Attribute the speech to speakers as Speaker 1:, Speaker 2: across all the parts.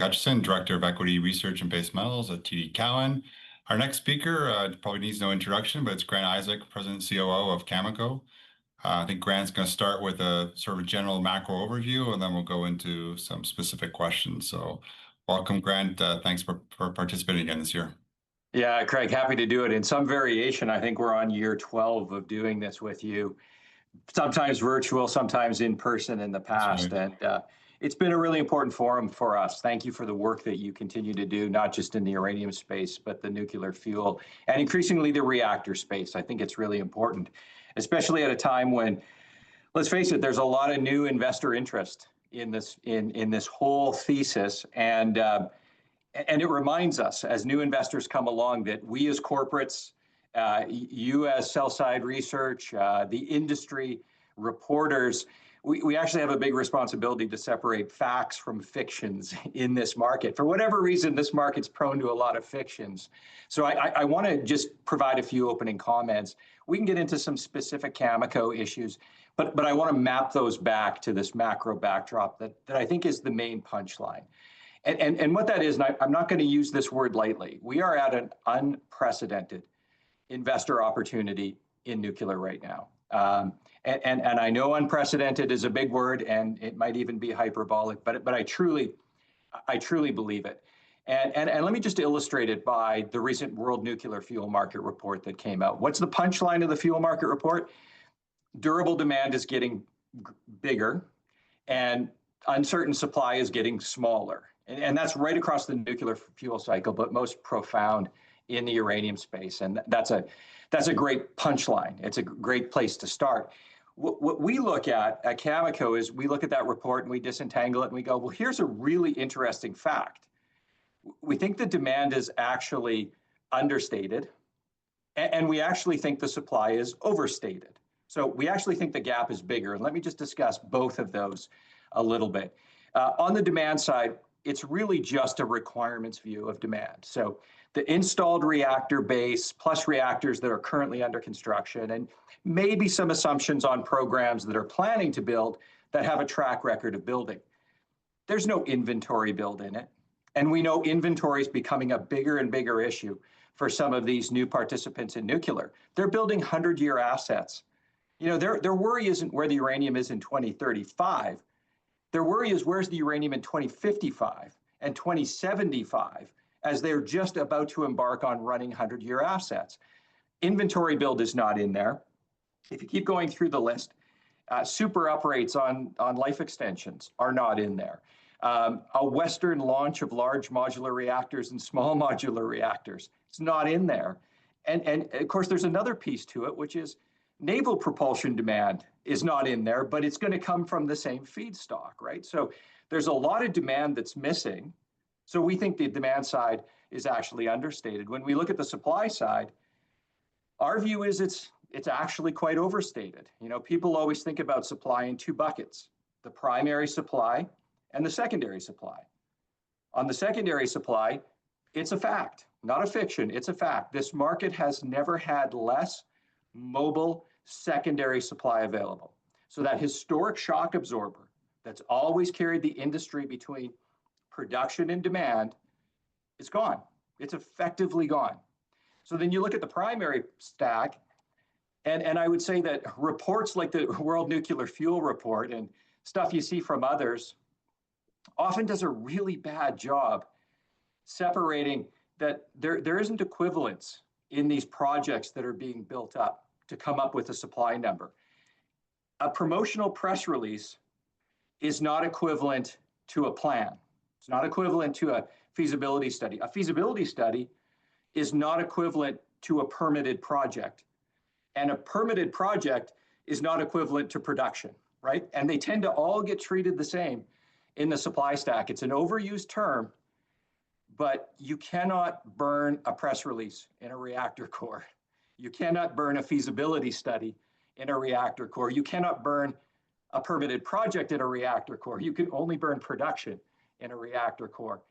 Speaker 1: Hutchison, Director of Equity Research and Base Metals at TD Cowen. Our next speaker probably needs no introduction, but it's Grant Isaac, President and COO of Cameco. I think Grant's going to start with a sort of general macro overview, and then we'll go into some specific questions. So welcome, Grant. Thanks for participating again this year.
Speaker 2: Yeah, Craig, happy to do it. In some variation, I think we're on year 12 of doing this with you, sometimes virtual, sometimes in person in the past.
Speaker 1: Right.
Speaker 2: And it's been a really important forum for us. Thank you for the work that you continue to do, not just in the uranium space, but the nuclear fuel and increasingly the reactor space. I think it's really important, especially at a time when, let's face it, there's a lot of new investor interest in this whole thesis. And it reminds us as new investors come along that we as corporates, you as sell-side research, the industry, reporters, we actually have a big responsibility to separate facts from fictions in this market. For whatever reason, this market's prone to a lot of fictions. So I want to just provide a few opening comments. We can get into some specific Cameco issues, but I want to map those back to this macro backdrop that I think is the main punchline. And what that is, and I'm not going to use this word lightly, we are at an unprecedented investor opportunity in nuclear right now. And I know unprecedented is a big word, and it might even be hyperbolic, but I truly believe it. And let me just illustrate it by the recent World Nuclear Fuel Market report that came out. What's the punchline of the fuel market report? Durable demand is getting bigger, and uncertain supply is getting smaller. And that's right across the nuclear fuel cycle, but most profound in the uranium space. And that's a great punchline. It's a great place to start. What we look at Cameco is we look at that report and we disentangle it and we go, well, here's a really interesting fact. We think the demand is actually understated, and we actually think the supply is overstated. So we actually think the gap is bigger. And let me just discuss both of those a little bit. On the demand side, it's really just a requirements view of demand. So the installed reactor base plus reactors that are currently under construction, and maybe some assumptions on programs that are planning to build that have a track record of building. There's no inventory build in it. And we know inventory is becoming a bigger and bigger issue for some of these new participants in nuclear. They're building 100-year assets. You know, their worry isn't where the uranium is in 2035. Their worry is where's the uranium in 2055 and 2075 as they're just about to embark on running 100-year assets. Inventory build is not in there. If you keep going through the list, super uprates on life extensions are not in there. A Western launch of large modular reactors and small modular reactors, it's not in there. And of course, there's another piece to it, which is naval propulsion demand is not in there, but it's going to come from the same feedstock, right? So there's a lot of demand that's missing. So we think the demand side is actually understated. When we look at the supply side, our view is it's actually quite overstated. You know, people always think about supply in two buckets, the primary supply and the secondary supply. On the secondary supply, it's a fact, not a fiction, it's a fact. This market has never had less mobile secondary supply available. So that historic shock absorber that's always carried the industry between production and demand is gone. It's effectively gone. So then you look at the primary stack, and I would say that reports like the World Nuclear Fuel Report and stuff you see from others often does a really bad job separating that there isn't equivalence in these projects that are being built up to come up with a supply number. A promotional press release is not equivalent to a plan. It's not equivalent to a feasibility study. A feasibility study is not equivalent to a permitted project. And a permitted project is not equivalent to production, right? And they tend to all get treated the same in the supply stack. It's an overused term, but you cannot burn a press release in a reactor core. You cannot burn a feasibility study in a reactor core. You cannot burn a permitted project in a reactor core. You can only burn production in a reactor core.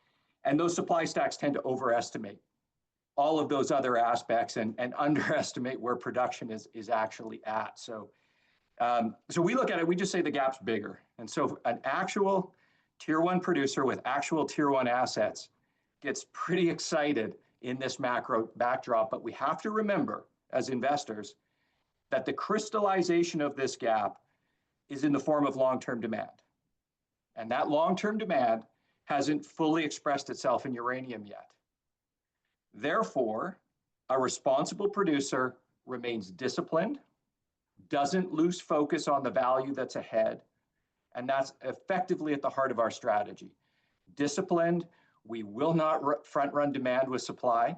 Speaker 2: And those supply stacks tend to overestimate all of those other aspects and underestimate where production is actually at. So we look at it, we just say the gap's bigger. And so an actual tier one producer with actual tier one assets gets pretty excited in this macro backdrop. But we have to remember as investors that the crystallization of this gap is in the form of long-term demand. And that long-term demand hasn't fully expressed itself in uranium yet. Therefore, a responsible producer remains disciplined, doesn't lose focus on the value that's ahead, and that's effectively at the heart of our strategy. Disciplined, we will not front-run demand with supply.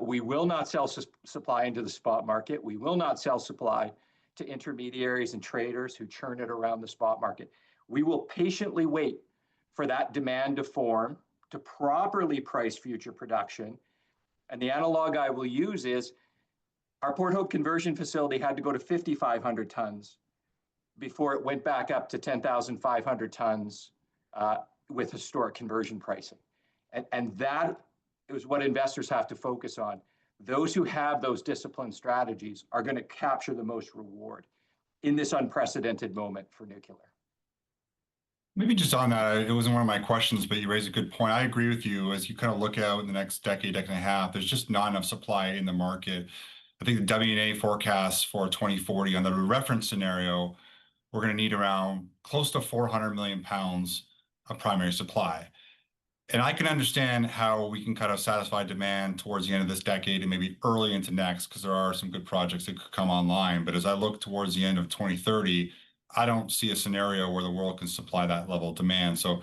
Speaker 2: We will not sell supply into the spot market. We will not sell supply to intermediaries and traders who churn it around the spot market. We will patiently wait for that demand to form, to properly price future production. And the analog I will use is our Port Hope conversion facility had to go to 5,500 tons before it went back up to 10,500 tons with historic conversion pricing. And that is what investors have to focus on. Those who have those disciplined strategies are going to capture the most reward in this unprecedented moment for nuclear.
Speaker 1: Maybe just on that, it wasn't one of my questions, but you raised a good point. I agree with you. As you kind of look out in the next decade and a half, there's just not enough supply in the market. I think the WNA forecasts for 2040 on the reference scenario, we're going to need around close to 400 million pounds of primary supply. And I can understand how we can kind of satisfy demand towards the end of this decade and maybe early into next, because there are some good projects that could come online. But as I look towards the end of 2030, I don't see a scenario where the world can supply that level of demand. So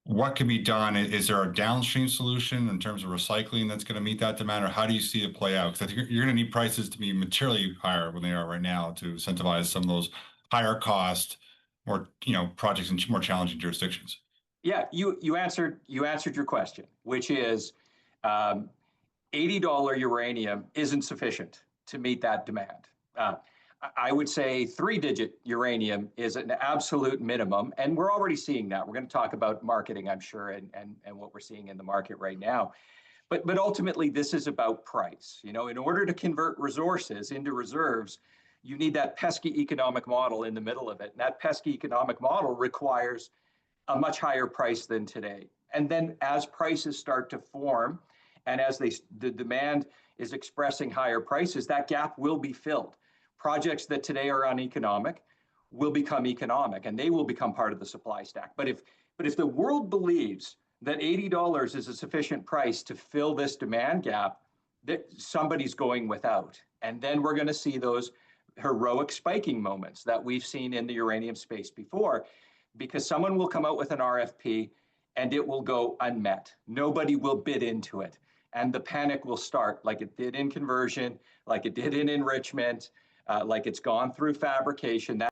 Speaker 1: what can be done? Is there a downstream solution in terms of recycling that's going to meet that demand, or how do you see it play out? Because I think you're going to need prices to be materially higher than they are right now to incentivize some of those higher cost, more projects in more challenging jurisdictions.
Speaker 2: Yeah, you answered your question, which is $80 uranium isn't sufficient to meet that demand. I would say three-digit uranium is an absolute minimum, and we're already seeing that. We're going to talk about marketing, I'm sure, and what we're seeing in the market right now. But ultimately, this is about price. In order to convert resources into reserves, you need that pesky economic model in the middle of it. And that pesky economic model requires a much higher price than today. And then as prices start to form, and as the demand is expressing higher prices, that gap will be filled. Projects that today are uneconomic will become economic, and they will become part of the supply stack. But if the world believes that $80 is a sufficient price to fill this demand gap, that somebody's going without. And then we're going to see those heroic spiking moments that we've seen in the uranium space before, because someone will come out with an RFP and it will go unmet. Nobody will bid into it. And the panic will start like it did in conversion, like it did in enrichment, like it's gone through fabrication.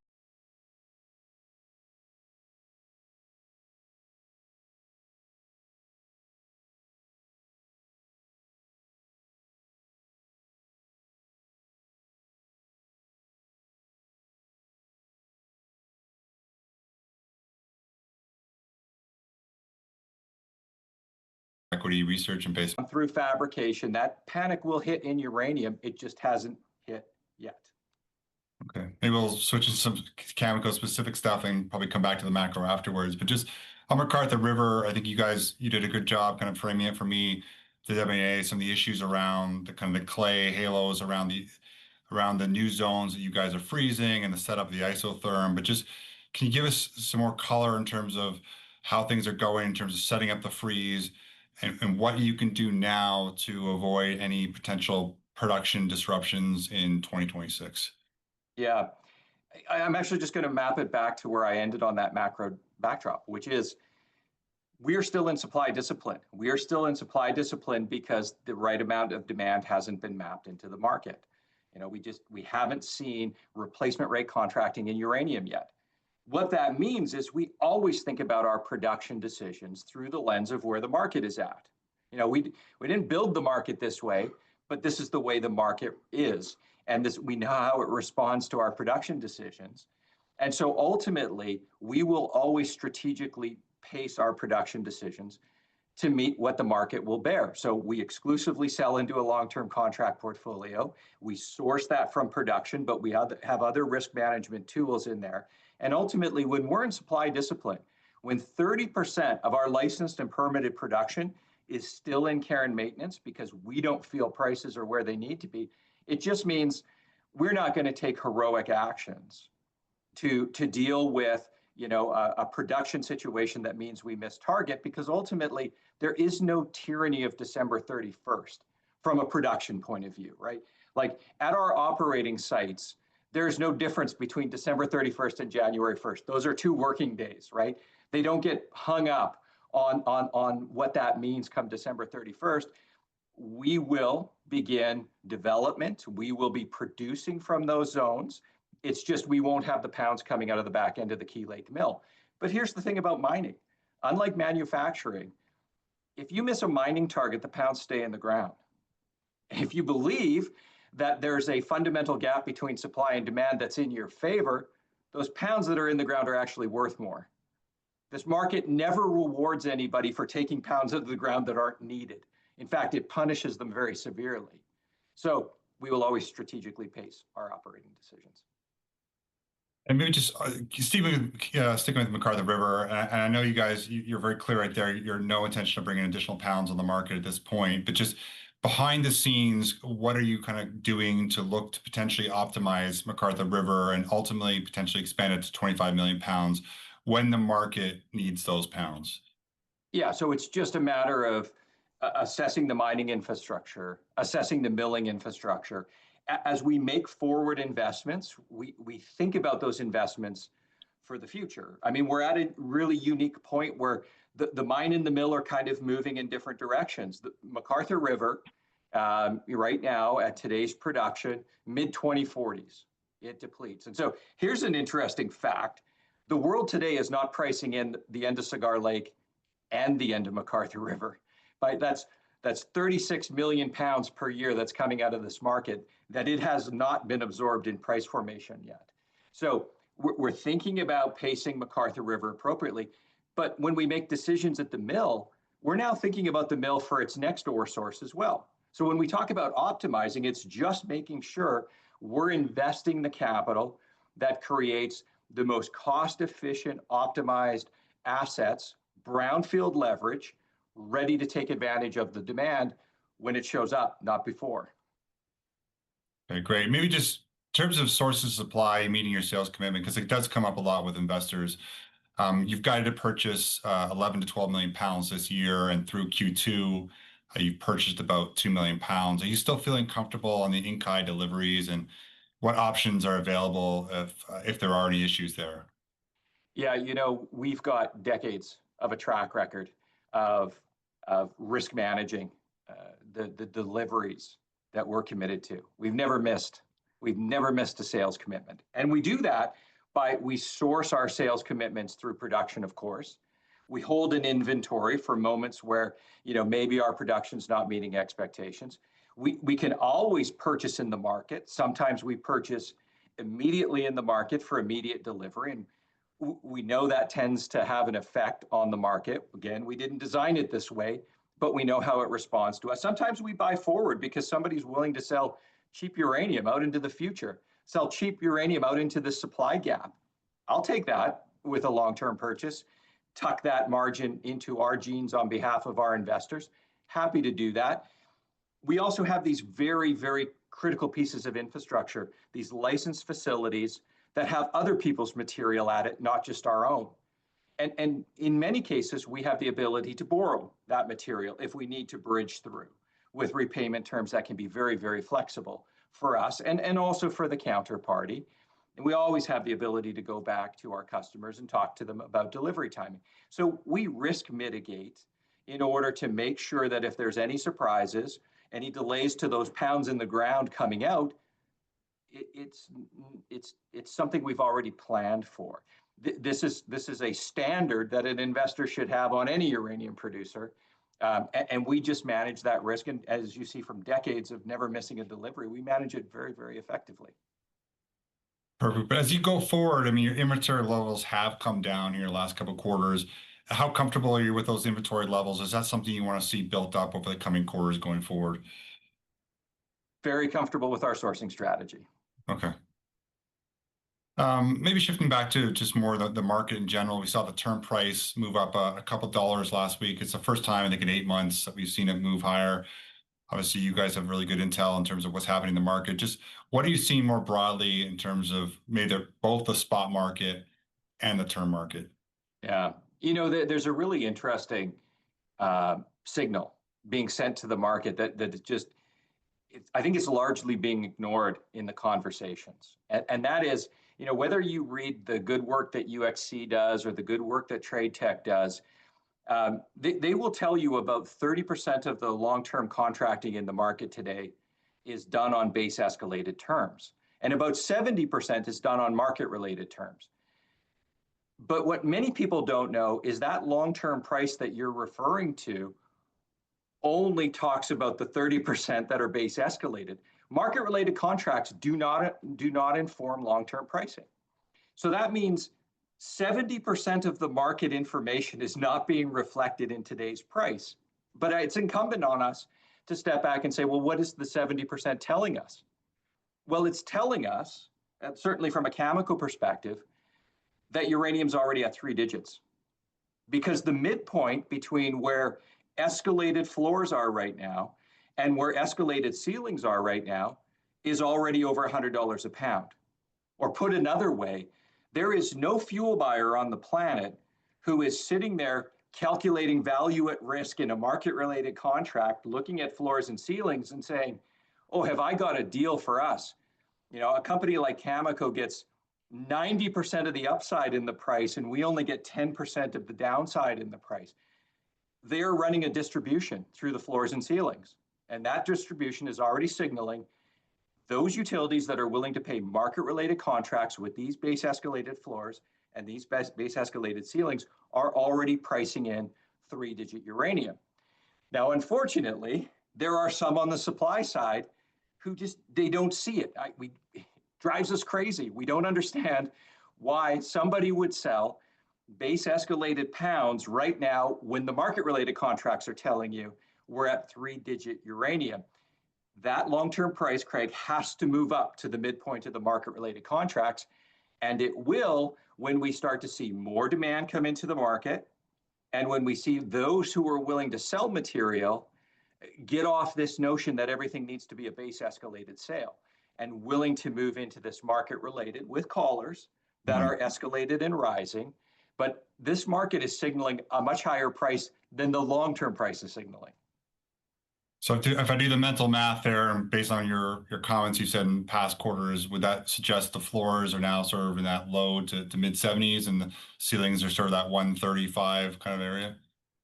Speaker 1: Equity research and base
Speaker 2: through fabrication, that panic will hit in uranium. It just hasn't hit yet.
Speaker 1: Okay, maybe we'll switch to some Cameco specific stuff and probably come back to the macro afterwards. But just on McArthur River, I think you did a good job kind of framing it for me, the WNA, some of the issues around the kind of the clay halos around the new zones that you guys are freezing and the setup of the isotherm. But just can you give us some more color in terms of how things are going in terms of setting up the freeze and what you can do now to avoid any potential production disruptions in 2026?
Speaker 2: Yeah, I'm actually just going to map it back to where I ended on that macro backdrop, which is we are still in supply discipline. We are still in supply discipline because the right amount of demand hasn't been mapped into the market. We haven't seen replacement rate contracting in uranium yet. What that means is we always think about our production decisions through the lens of where the market is at. We didn't build the market this way, but this is the way the market is. And we know how it responds to our production decisions. And so ultimately, we will always strategically pace our production decisions to meet what the market will bear. So we exclusively sell into a long-term contract portfolio. We source that from production, but we have other risk management tools in there. And ultimately, when we're in supply discipline, When 30% of our licensed and permitted production is still in care and maintenance because we don't feel prices are where they need to be, it just means we're not going to take heroic actions to deal with a production situation that means we miss target, because ultimately there is no tyranny of December 31st from a production point of view, right? Like at our operating sites, there's no difference between December 31st and January 1st. Those are 2 working days, right? They don't get hung up on what that means come December 31st. We will begin development. We will be producing from those zones. It's just we won't have the pounds coming out of the back end of the Key Lake mill. But here's the thing about mining. Unlike manufacturing, if you miss a mining target, the pounds stay in the ground. If you believe that there's a fundamental gap between supply and demand that's in your favor, those pounds that are in the ground are actually worth more. This market never rewards anybody for taking pounds out of the ground that aren't needed. In fact, it punishes them very severely. So we will always strategically pace our operating decisions.
Speaker 1: And maybe just Stephen, sticking with McArthur River, and I know you guys, you're very clear right there. You're no intention of bringing additional pounds on the market at this point, but just behind the scenes, what are you kind of doing to look to potentially optimize McArthur River and ultimately potentially expand it to 25 million pounds when the market needs those pounds?
Speaker 2: Yeah, so it's just a matter of assessing the mining infrastructure, assessing the milling infrastructure. As we make forward investments, we think about those investments for the future. I mean, we're at a really unique point where the mine and the mill are kind of moving in different directions. The McArthur River, right now at today's production, mid-2040s, it depletes. And so here's an interesting fact. The world today is not pricing in the end of Cigar Lake and the end of McArthur River. Right? That's 36 million pounds per year that's coming out of this market that it has not been absorbed in price formation yet. So we're thinking about pacing McArthur River appropriately. But when we make decisions at the mill, we're now thinking about the mill for its next ore source as well. So when we talk about optimizing, it's just making sure we're investing the capital that creates the most cost-efficient, optimized assets, brownfield leverage, ready to take advantage of the demand when it shows up, not before.
Speaker 1: Okay, great. Maybe just in terms of sources of supply, meeting your sales commitment, because it does come up a lot with investors. You've guided to purchase 11 to 12 million pounds this year, and through Q2, you've purchased about 2 million pounds. Are you still feeling comfortable on the Inkai deliveries, and what options are available if there are any issues there?
Speaker 2: Yeah, we've got decades of a track record of risk managing the deliveries that we're committed to. We've never missed a sales commitment. And we do that we source our sales commitments through production, of course. We hold an inventory for moments where, maybe our production's not meeting expectations. We can always purchase in the market. Sometimes we purchase immediately in the market for immediate delivery. And we know that tends to have an effect on the market. Again, we didn't design it this way, but we know how it responds to us. Sometimes we buy forward because somebody's willing to sell cheap uranium out into the future, sell cheap uranium out into the supply gap. I'll take that with a long-term purchase, tuck that margin into our jeans on behalf of our investors. Happy to do that. We also have these very, very critical pieces of infrastructure, these licensed facilities that have other people's material at it, not just our own. And in many cases, we have the ability to borrow that material if we need to bridge through with repayment terms that can be very, very flexible for us and also for the counterparty. And we always have the ability to go back to our customers and talk to them about delivery timing. So we risk mitigate in order to make sure that if there's any surprises, any delays to those pounds in the ground coming out, it's something we've already planned for. This is a standard that an investor should have on any uranium producer. And we just manage that risk. And as you see from decades of never missing a delivery, we manage it very, very effectively.
Speaker 1: Perfect. But as you go forward, I mean, your inventory levels have come down here the last couple of quarters. How comfortable are you with those inventory levels? Is that something you want to see built up over the coming quarters going forward?
Speaker 2: Very comfortable with our sourcing strategy.
Speaker 1: Okay. Maybe shifting back to just more the market in general, we saw the term price move up a couple dollars last week. It's the first time, I think, in 8 months that we've seen it move higher. Obviously, you guys have really good intel in terms of what's happening in the market. Just what are you seeing more broadly in terms of maybe both the spot market and the term market?
Speaker 2: Yeah. There's a really interesting signal being sent to the market that I think it's largely being ignored in the conversations. And that is, whether you read the good work that UXC does or the good work that Trade Tech does, they will tell you about 30% of the long-term contracting in the market today is done on base escalated terms. And about 70% is done on market-related terms. But what many people don't know is that long-term price that you're referring to only talks about the 30% that are base escalated. Market-related contracts do not inform long-term pricing. So that means 70% of the market information is not being reflected in today's price. But it's incumbent on us to step back and say, well, what is the 70% telling us? Well, it's telling us, certainly from a Cameco perspective, that uranium's already at 3 digits. Because the midpoint between where escalated floors are right now and where escalated ceilings are right now is already over $100 a pound. Or put another way, there is no fuel buyer on the planet who is sitting there calculating value at risk in a market-related contract, looking at floors and ceilings and saying, oh, have I got a deal for us? A company like Cameco gets 90% of the upside in the price and we only get 10% of the downside in the price. They're running a distribution through the floors and ceilings. And that distribution is already signaling those utilities that are willing to pay market-related contracts with these base escalated floors and these base escalated ceilings are already pricing in 3-digit uranium. Now, unfortunately, there are some on the supply side who they don't see it. It drives us crazy. We don't understand why somebody would sell base escalated pounds right now when the market-related contracts are telling you we're at 3-digit uranium. That long-term price, Craig, has to move up to the midpoint of the market-related contracts, and it will when we start to see more demand come into the market and when we see those who are willing to sell material get off this notion that everything needs to be a base escalated sale and willing to move into this market-related with collars that are escalated and rising. But this market is signaling a much higher price than the long-term price is signaling.
Speaker 1: So if I do the mental math there, based on your comments you said in past quarters, would that suggest the floors are now sort of in that low to mid 70s and the ceilings are sort of that 135 kind of area?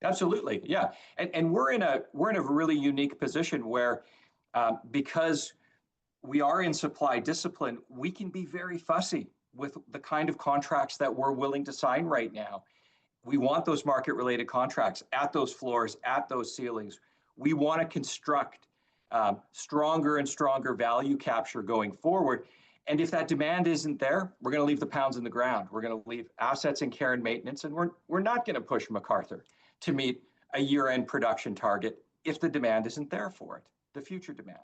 Speaker 2: Absolutely, yeah. And we're in a really unique position where because we are in supply discipline, we can be very fussy with the kind of contracts that we're willing to sign right now. We want those market-related contracts at those floors, at those ceilings. We want to construct stronger and stronger value capture going forward. And if that demand isn't there, we're going to leave the pounds in the ground. We're going to leave assets in care and maintenance, and we're not going to push MacArthur to meet a year-end production target if the demand isn't there for it, the future demand.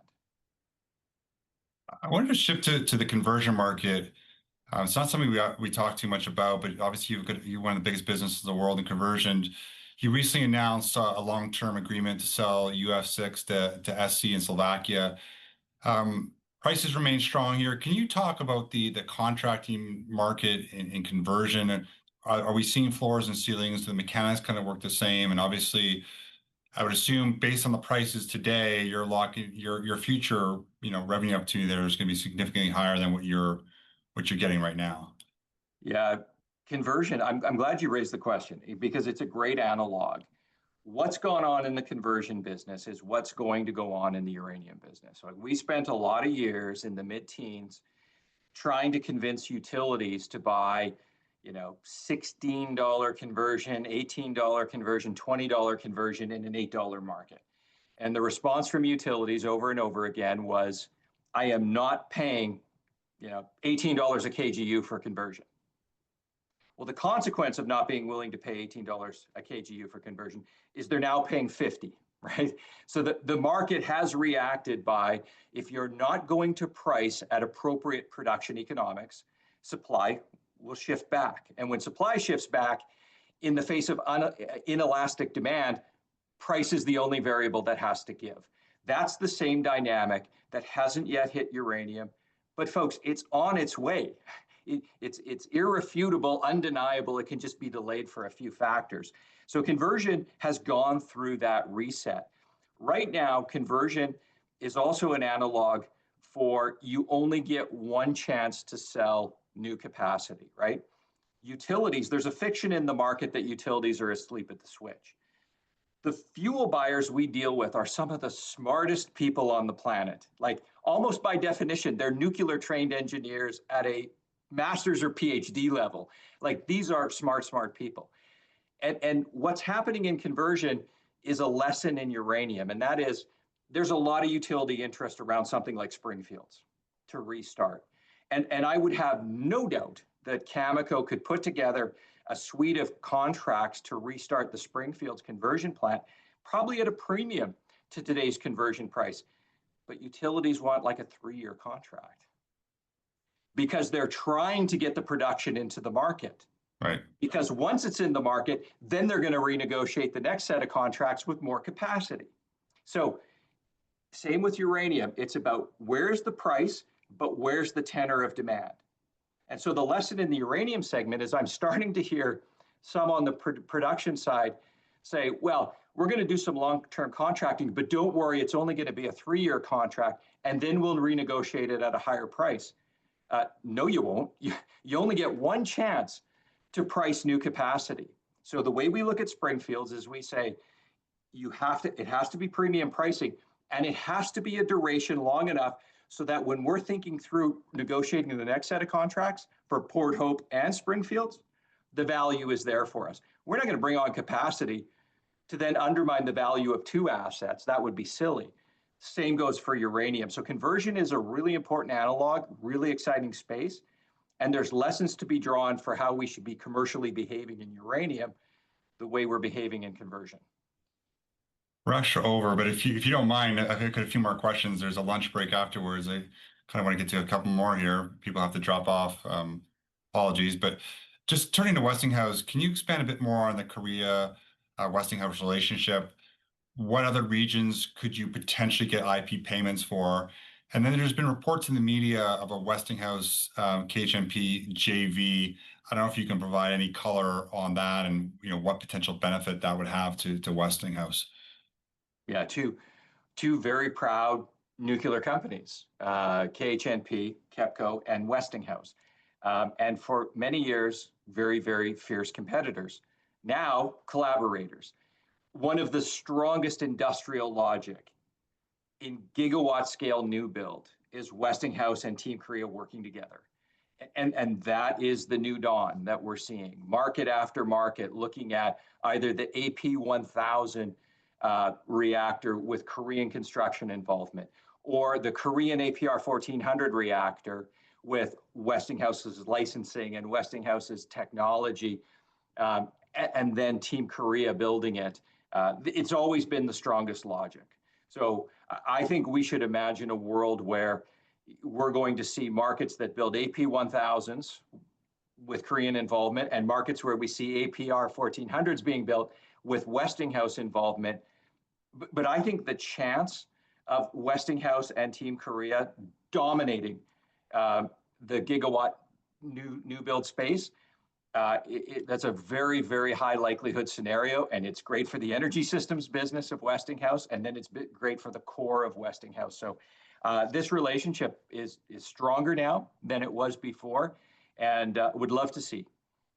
Speaker 1: I wanted to shift to the conversion market. It's not something we talk too much about, but obviously you're one of the biggest businesses in the world in conversion. You recently announced a long-term agreement to sell UF6 to SC in Slovakia. Prices remain strong here. Can you talk about the contracting market in conversion? Are we seeing floors and ceilings? Do the mechanics kind of work the same? And obviously, I would assume based on the prices today, you're locking your future, revenue opportunity there is going to be significantly higher than what you're getting right now.
Speaker 2: Yeah, conversion. I'm glad you raised the question because it's a great analog. What's going on in the conversion business is what's going to go on in the uranium business. So we spent a lot of years in the mid-teens trying to convince utilities to buy, $16 conversion, $18 conversion, $20 conversion in an $8 market. And the response from utilities over and over again was, I am not paying, $18 a KGU for conversion. Well, the consequence of not being willing to pay $18 a KGU for conversion is they're now paying 50, right? So the market has reacted by, if you're not going to price at appropriate production economics, supply will shift back. And when supply shifts back, in the face of inelastic demand, price is the only variable that has to give. That's the same dynamic that hasn't yet hit uranium. But folks, it's on its way. It's irrefutable, undeniable. It can just be delayed for a few factors. So conversion has gone through that reset. Right now, conversion is also an analog for you only get one chance to sell new capacity, right? Utilities, there's a fiction in the market that utilities are asleep at the switch. The fuel buyers we deal with are some of the smartest people on the planet. Like almost by definition, they're nuclear trained engineers at a master's or PhD level. Like these are smart people. And what's happening in conversion is a lesson in uranium. And that is, there's a lot of utility interest around something like Springfields to restart. And I would have no doubt that Cameco could put together a suite of contracts to restart the Springfields conversion plant, probably at a premium to today's conversion price. But utilities want like a 3-year contract because they're trying to get the production into the market.
Speaker 1: Right.
Speaker 2: Because once it's in the market, then they're going to renegotiate the next set of contracts with more capacity. So same with uranium. It's about where's the price, but where's the tenor of demand? And so the lesson in the uranium segment is I'm starting to hear some on the production side say, well, we're going to do some long-term contracting, but don't worry, it's only going to be a 3-year contract, and then we'll renegotiate it at a higher price. No, you won't. You only get one chance to price new capacity. So the way we look at Springfields is we say, it has to be premium pricing, and it has to be a duration long enough so that when we're thinking through negotiating the next set of contracts for Port Hope and Springfields, the value is there for us. We're not going to bring on capacity to then undermine the value of 2 assets. That would be silly. Same goes for uranium. So conversion is a really important analog, really exciting space. And there's lessons to be drawn for how we should be commercially behaving in uranium the way we're behaving in conversion.
Speaker 1: Rush over, but if you don't mind, I've got a few more questions. There's a lunch break afterwards. I kind of want to get to a couple more here. People have to drop off. Apologies, but just turning to Westinghouse, can you expand a bit more on the Korea Westinghouse relationship? What other regions could you potentially get IP payments for? And then there's been reports in the media of a Westinghouse KHNP JV. I don't know if you can provide any color on that and what potential benefit that would have to Westinghouse.
Speaker 2: Yeah, two very proud nuclear companies, KHNP, KEPCO, and Westinghouse. And for many years, very, very fierce competitors. Now, collaborators. One of the strongest industrial logic in gigawatt scale new build is Westinghouse and Team Korea working together. And that is the new dawn that we're seeing. Market after market looking at either the AP1000 reactor with Korean construction involvement, or the Korean APR 1400 reactor with Westinghouse's licensing and Westinghouse's technology, and then Team Korea building it. It's always been the strongest logic. So I think we should imagine a world where we're going to see markets that build AP1000s with Korean involvement and markets where we see APR 1400s being built with Westinghouse involvement. But I think the chance of Westinghouse and Team Korea dominating the gigawatt new build space, that's a very, very high likelihood scenario, and it's great for the energy systems business of Westinghouse, and then it's great for the core of Westinghouse. So this relationship is stronger now than it was before, and would love to see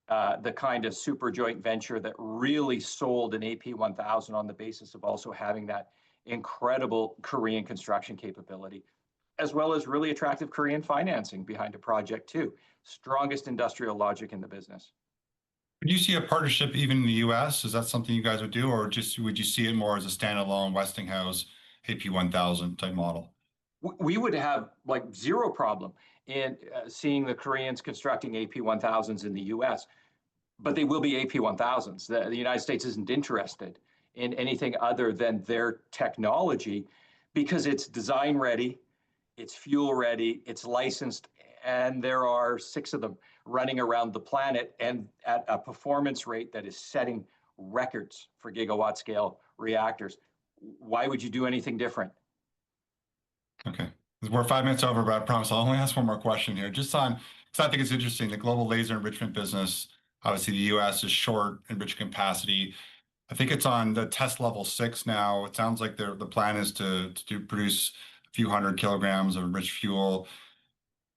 Speaker 2: the kind of super joint venture that really sold an AP1000 on the basis of also having that incredible Korean construction capability, as well as really attractive Korean financing behind a project too. Strongest industrial logic in the business.
Speaker 1: Would you see a partnership even in the US? Is that something you guys would do, or just would you see it more as a standalone Westinghouse AP1000 type model?
Speaker 2: We would have like zero problem in seeing the Koreans constructing AP1000s in the US, but they will be AP1000s. The United States isn't interested in anything other than their technology because it's design ready, it's fuel ready, it's licensed, and there are 6 of them running around the planet and at a performance rate that is setting records for gigawatt scale reactors. Why would you do anything different?
Speaker 1: Okay. We're 5 minutes over, but I promise I'll only ask one more question here. Just on, because I think it's interesting, the global laser enrichment business, obviously the US is short enrichment capacity. I think it's on the test level 6 now. It sounds like the plan is to produce a few hundred kilograms of enriched fuel.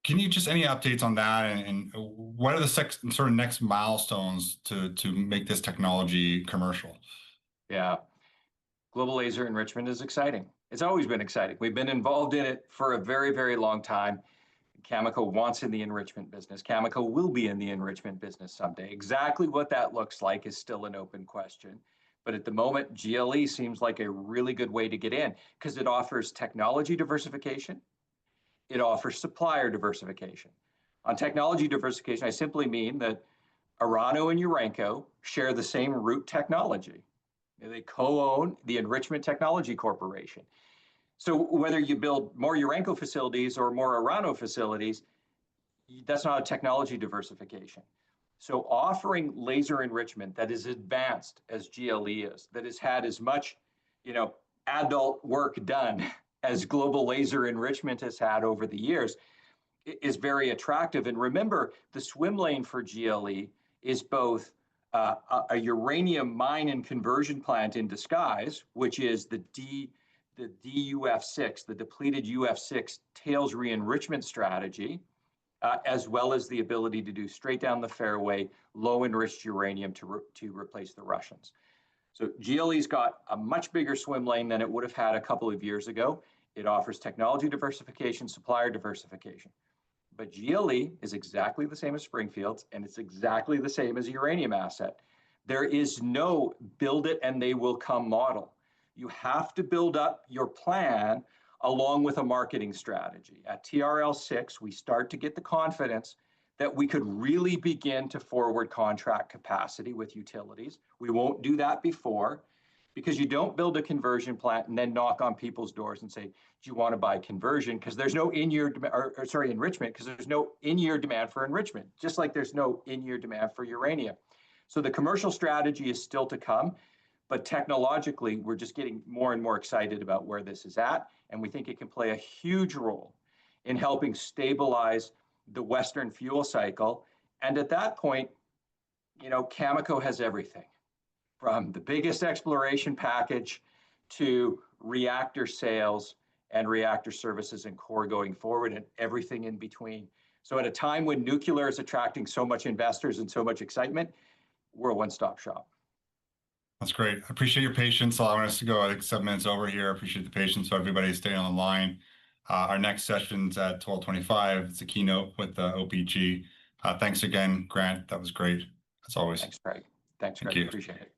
Speaker 1: Can you just any updates on that, and what are the sort of next milestones to make this technology commercial?
Speaker 2: Yeah, global laser enrichment is exciting. It's always been exciting. We've been involved in it for a very, very long time. Cameco wants in the enrichment business. Cameco will be in the enrichment business someday. Exactly what that looks like is still an open question. But at the moment, GLE seems like a really good way to get in because it offers technology diversification. It offers supplier diversification. On technology diversification, I simply mean that Orano and Urenco share the same root technology. They co-own the Enrichment Technology Corporation. So whether you build more Urenco facilities or more Orano facilities, that's not a technology diversification. So offering laser enrichment that is advanced as GLE is, that has had as much, adult work done as global laser enrichment has had over the years, is very attractive. And remember, the swim lane for GLE is both a uranium mine and conversion plant in disguise, which is the DUF6, the depleted UF6 tails re-enrichment strategy, as well as the ability to do straight down the fairway, low enriched uranium to replace the Russians. So GLE's got a much bigger swim lane than it would have had a couple of years ago. It offers technology diversification, supplier diversification. But GLE is exactly the same as Springfields, and it's exactly the same as a uranium asset. There is no build it and they will come model. You have to build up your plan along with a marketing strategy. At TRL6, we start to get the confidence that we could really begin to forward contract capacity with utilities. We won't do that before, because you don't build a conversion plant and then knock on people's doors and say, do you want to buy conversion? Because there's no enrichment, because there's no in-year demand for enrichment, just like there's no in-year demand for uranium. So the commercial strategy is still to come, but technologically, we're just getting more and more excited about where this is at, and we think it can play a huge role in helping stabilize the Western fuel cycle. And at that point, Cameco has everything, from the biggest exploration package to reactor sales and reactor services and core going forward, and everything in between. So at a time when nuclear is attracting so much investors and so much excitement, we're a one-stop shop.
Speaker 1: That's great. I appreciate your patience. Allowing us to go, I think, 7 minutes over here. I appreciate the patience. So everybody staying on the line. Our next session's at 12:25. It's a keynote with the OPG. Thanks again, Grant. That was great, as always.
Speaker 2: Thanks, Greg. Thanks, Greg.
Speaker 1: Thank you.
Speaker 2: Appreciate it.